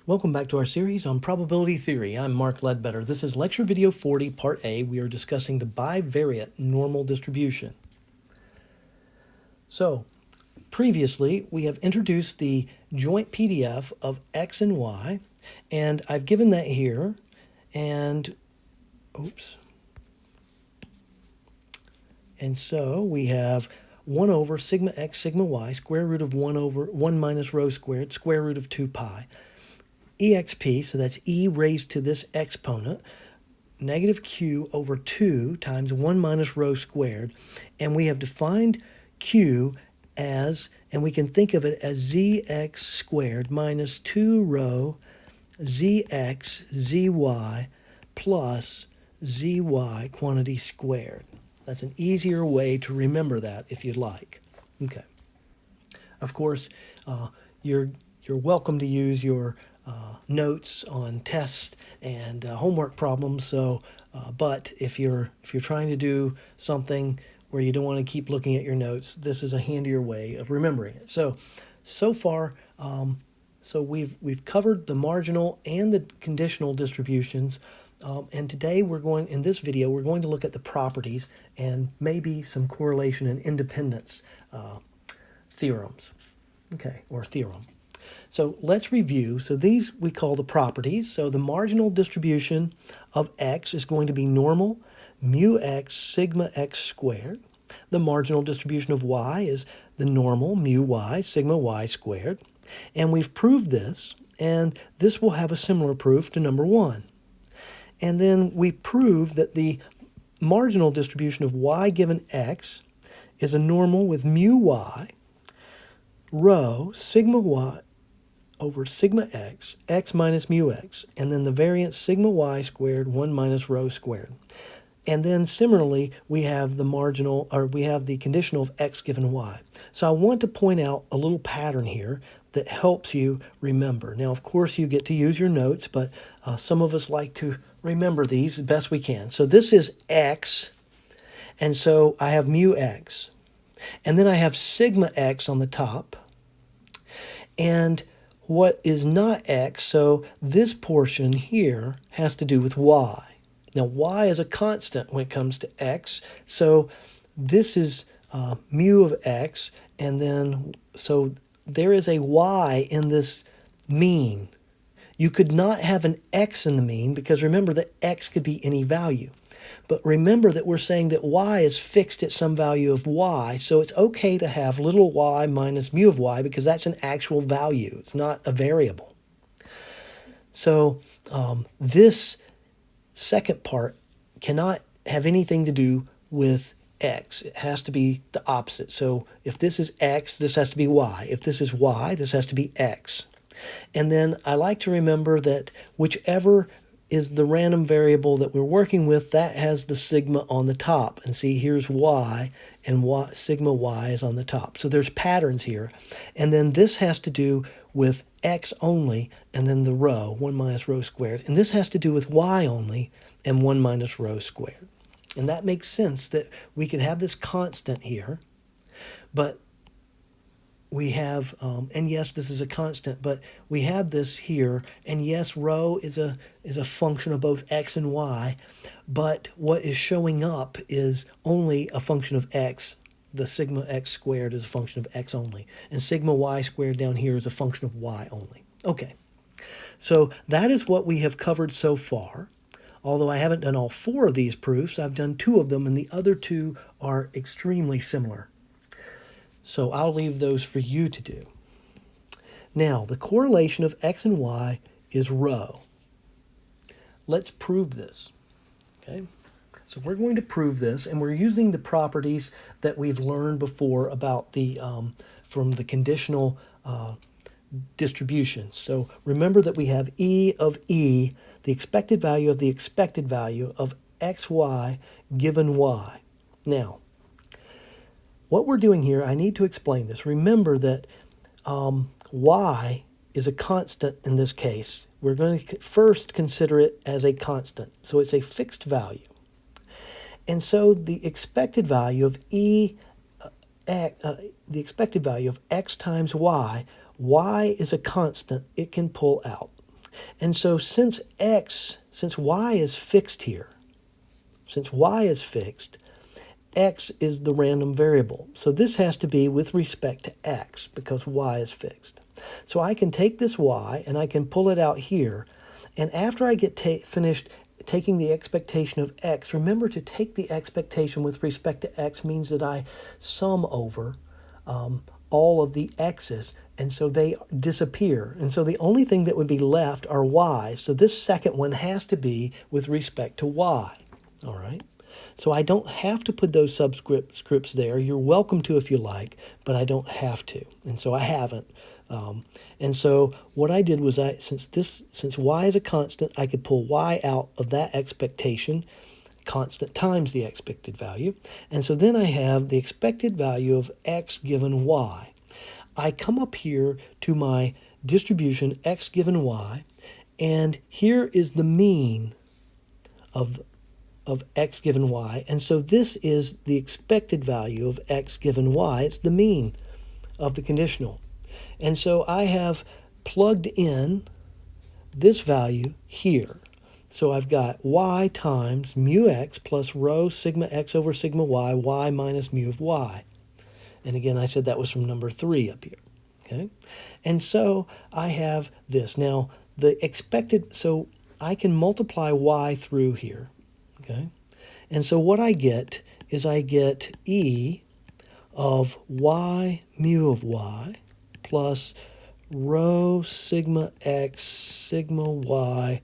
Welcome back to our series on probability theory. I'm Mark Ledbetter. This is lecture video 40, part A. We are discussing the bivariate normal distribution. So, previously, we have introduced the joint PDF of X and Y, and I've given that here, and, And so we have 1 over sigma x sigma y, square root of 1 over 1 minus rho squared, square root of 2 pi. exp, so that's e raised to this exponent, negative q over 2 times 1 minus rho squared. And we have defined q as, and we can think of it as zx squared minus 2 rho zx zy plus zy quantity squared. That's an easier way to remember that if you'd like. Okay. Of course, you're welcome to use your notes on tests and homework problems. So, but if you're trying to do something where you don't want to keep looking at your notes, this is a handier way of remembering it. So far, so we've covered the marginal and the conditional distributions. And today in this video, we're going to look at the properties and maybe some correlation and independence theorems. Okay, or theorem. So let's review. So these we call the properties. So the marginal distribution of x is going to be normal mu x sigma x squared. The marginal distribution of y is the normal mu y sigma y squared. And we've proved this, and this will have a similar proof to number 1. And then we proved that the marginal distribution of y given x is a normal with mu y rho sigma y over sigma x, x minus mu x, and then the variance sigma y squared, 1 minus rho squared. And then similarly, we have the conditional of x given y. So I want to point out a little pattern here that helps you remember. Now, of course, you get to use your notes, but some of us like to remember these as best we can. So this is x, and so I have mu x. And then I have sigma x on the top. And what is not x, so this portion here has to do with y. Now, y is a constant when it comes to x, so this is mu of x, and then, so there is a y in this mean. You could not have an x in the mean, because remember that x could be any value. But remember that we're saying that y is fixed at some value of y, so it's okay to have little y minus mu of y, because that's an actual value. It's not a variable. So this second part cannot have anything to do with x. It has to be the opposite. So if this is x, this has to be y. If this is y, this has to be x. And then I like to remember that whichever is the random variable that we're working with, that has the sigma on the top. And see, here's y, and sigma y is on the top. So there's patterns here. And then this has to do with x only, and then the rho, 1 minus rho squared. And this has to do with y only, and 1 minus rho squared. And that makes sense that we could have this constant here, but we have, and yes, this is a constant, but we have this here, and yes, rho is a function of both x and y, but what is showing up is only a function of x. The sigma x squared is a function of x only, and sigma y squared down here is a function of y only. Okay, so that is what we have covered so far. Although I haven't done all 4 of these proofs, I've done 2 of them, and the other 2 are extremely similar. So I'll leave those for you to do. Now, the correlation of x and y is rho. Let's prove this. Okay? So we're going to prove this, and we're using the properties that we've learned before about the from the conditional distributions. So remember that we have E of E, the expected value of the expected value of xy given y. Now, what we're doing here, I need to explain this. Remember that y is a constant in this case. We're going to first consider it as a constant. So it's a fixed value. And so the expected value of the expected value of x times y is a constant. It can pull out. And so since y is fixed here, since y is fixed, x is the random variable. So this has to be with respect to x because y is fixed. So I can take this y and I can pull it out here. And after I get finished taking the expectation of x, remember to take the expectation with respect to x means that I sum over all of the x's, and so they disappear. And so the only thing that would be left are y's. So this second one has to be with respect to y. All right? So I don't have to put those subscripts there. You're welcome to if you like, but I don't have to. And so I haven't. And so what I did was since y is a constant, I could pull y out of that expectation, constant times the expected value. And so then I have the expected value of x given y. I come up here to my distribution x given y, and here is the mean of x given y. And so this is the expected value of x given y. It's the mean of the conditional. And so I have plugged in this value here. So I've got y times mu x plus rho sigma x over sigma y, y minus mu of y. And again, I said that was from number 3 up here. Okay? And so I have this. Now, the expected, so I can multiply y through here. Okay? And so what I get is I get e of y mu of y plus rho sigma x sigma y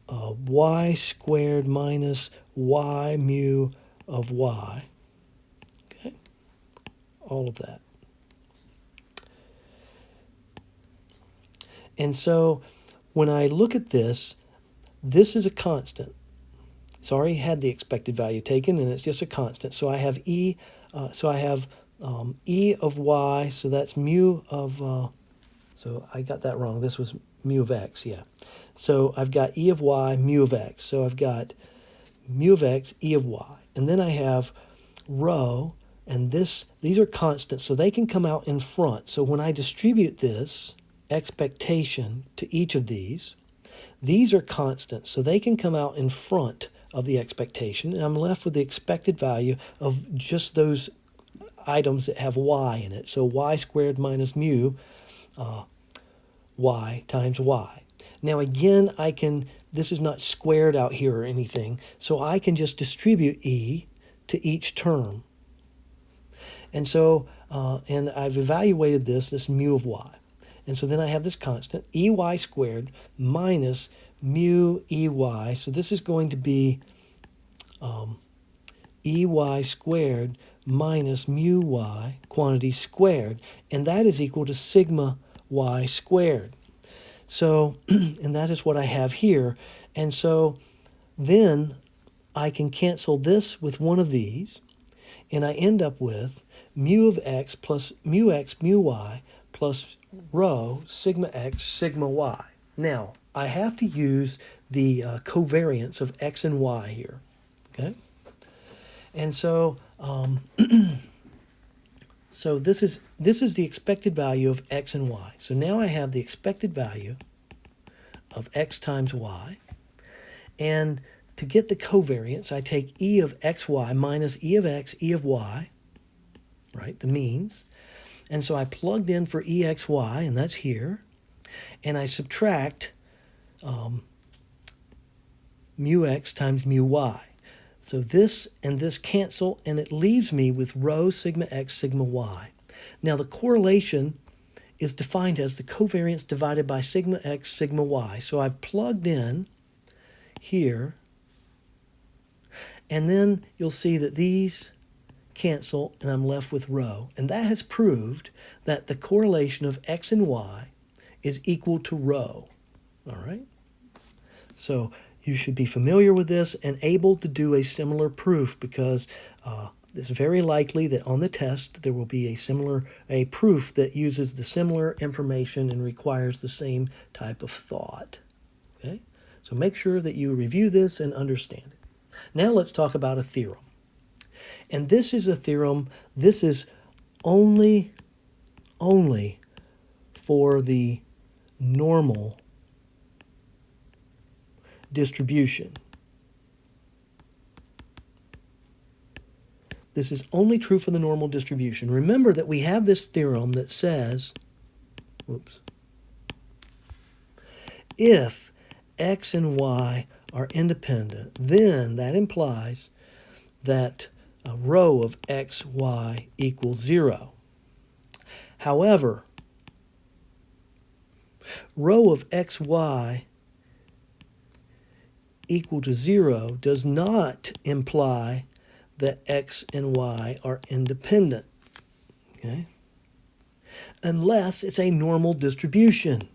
y squared minus y mu of y. Okay? All of that. And so when I look at this, this is a constant. It's already had the expected value taken, and it's just a constant. So I have e of y, so that's mu of, so I got that wrong. This was mu of x, yeah. So I've got e of y, mu of x. So I've got mu of x, e of y. And then I have rho, and these are constants, so they can come out in front. So when I distribute this expectation to each of these are constants, so they can come out in front of the expectation, and I'm left with the expected value of just those items that have y in it. So y squared minus mu y times y. Now again, this is not squared out here or anything, so I can just distribute e to each term. And so, and I've evaluated this mu of y. And so then I have this constant, ey squared minus mu ey. So this is going to be ey squared minus mu y, quantity squared. And that is equal to sigma y squared. So, and that is what I have here. And so then I can cancel this with one of these, and I end up with mu of x plus mu x mu y plus rho sigma x sigma y. Now, I have to use the covariance of x and y here, okay? And so, so this is the expected value of x and y. So now I have the expected value of x times y, and to get the covariance, I take e of xy minus e of x, e of y, right, the means. And so I plugged in for exy, and that's here, and I subtract mu x times mu y. So this and this cancel, and it leaves me with rho sigma x sigma y. Now the correlation is defined as the covariance divided by sigma x sigma y. So I've plugged in here, and then you'll see that these cancel, and I'm left with rho. And that has proved that the correlation of x and y is equal to rho. All right? So you should be familiar with this and able to do a similar proof, because it's very likely that on the test there will be a proof that uses the similar information and requires the same type of thought. Okay? So make sure that you review this and understand it. Now let's talk about a theorem. And this is a theorem, this is only for the normal distribution. This is only true for the normal distribution. Remember that we have this theorem that says, if x and y are independent, then that implies that a rho of x, y equals 0. However, rho of x, y equal to 0 does not imply that x and y are independent, okay? Unless it's a normal distribution.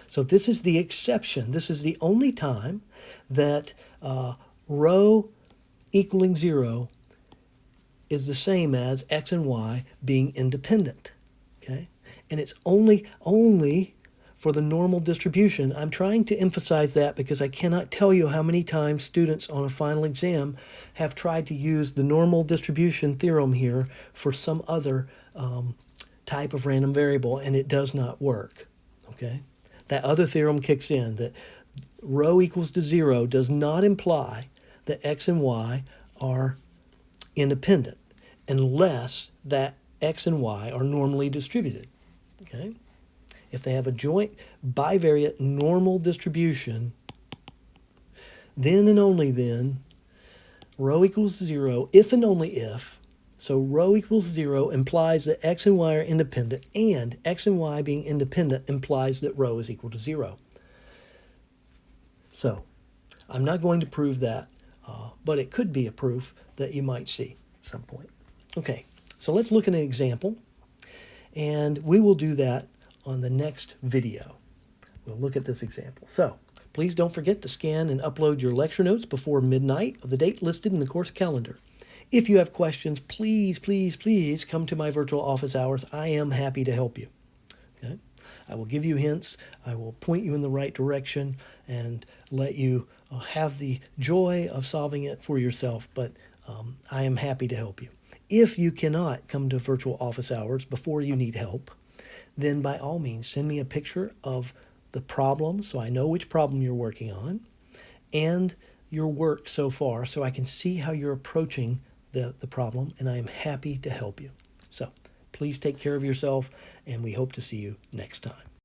So this is the exception. This is the only time that rho equaling 0 is the same as x and y being independent, okay? And it's only for the normal distribution. I'm trying to emphasize that because I cannot tell you how many times students on a final exam have tried to use the normal distribution theorem here for some other type of random variable, and it does not work, okay? That other theorem kicks in, that rho equals to 0 does not imply that x and y are independent unless that x and y are normally distributed, okay? If they have a joint bivariate normal distribution, then and only then, rho equals 0, if and only if. So rho equals 0 implies that x and y are independent, and x and y being independent implies that rho is equal to 0. So I'm not going to prove that, but it could be a proof that you might see at some point. Okay, so let's look at an example, and we will do that on the next video. We'll look at this example. So please don't forget to scan and upload your lecture notes before midnight of the date listed in the course calendar. If you have questions, please, please, please come to my virtual office hours. I am happy to help you. Okay? I will give you hints. I will point you in the right direction and let you have the joy of solving it for yourself, but I am happy to help you. If you cannot come to virtual office hours before you need help, then by all means send me a picture of the problem so I know which problem you're working on and your work so far so I can see how you're approaching the problem, and I am happy to help you. So please take care of yourself, and we hope to see you next time.